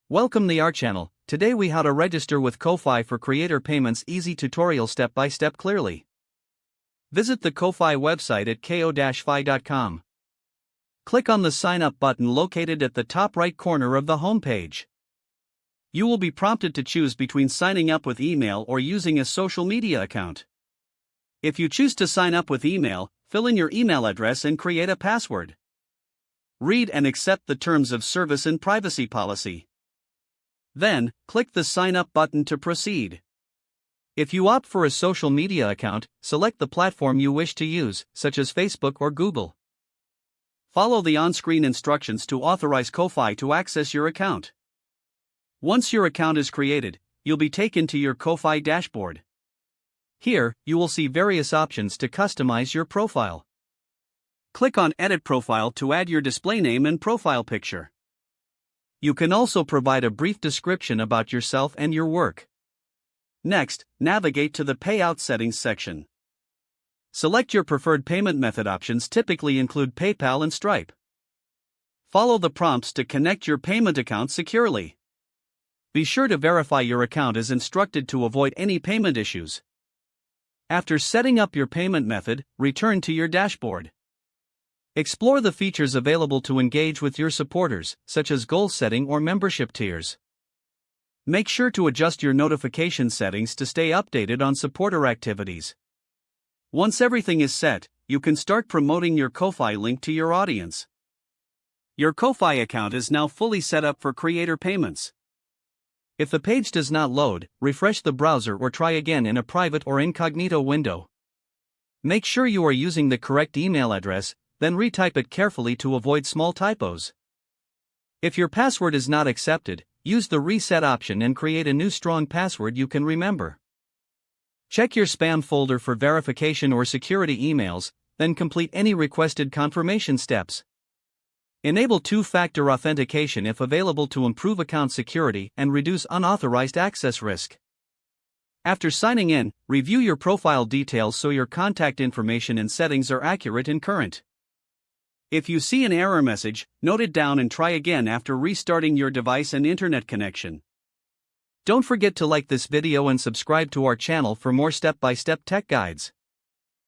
Welcome to our channel. Today we how to register with Ko-Fi for creator payments easy tutorial step by step clearly. Visit the Ko-Fi website at ko-fi.com. Click on the sign up button located at the top right corner of the home page. You will be prompted to choose between signing up with email or using a social media account. If you choose to sign up with email, fill in your email address and create a password. Read and accept the terms of service and privacy policy. Then, click the Sign Up button to proceed. If you opt for a social media account, select the platform you wish to use, such as Facebook or Google. Follow the on-screen instructions to authorize Ko-Fi to access your account. Once your account is created, you'll be taken to your Ko-Fi dashboard. Here, you will see various options to customize your profile. Click on Edit Profile to add your display name and profile picture. You can also provide a brief description about yourself and your work. Next, navigate to the Payout Settings section. Select your preferred payment method options, typically include PayPal and Stripe. Follow the prompts to connect your payment account securely. Be sure to verify your account as instructed to avoid any payment issues. After setting up your payment method, return to your dashboard. Explore the features available to engage with your supporters, such as goal setting or membership tiers. Make sure to adjust your notification settings to stay updated on supporter activities. Once everything is set, you can start promoting your Ko-Fi link to your audience. Your Ko-Fi account is now fully set up for creator payments. If the page does not load, refresh the browser or try again in a private or incognito window. Make sure you are using the correct email address, then retype it carefully to avoid small typos. If your password is not accepted, use the reset option and create a new strong password you can remember. Check your spam folder for verification or security emails, then complete any requested confirmation steps. Enable two-factor authentication if available to improve account security and reduce unauthorized access risk. After signing in, review your profile details so your contact information and settings are accurate and current. If you see an error message, note it down and try again after restarting your device and internet connection. Don't forget to like this video and subscribe to our channel for more step-by-step tech guides.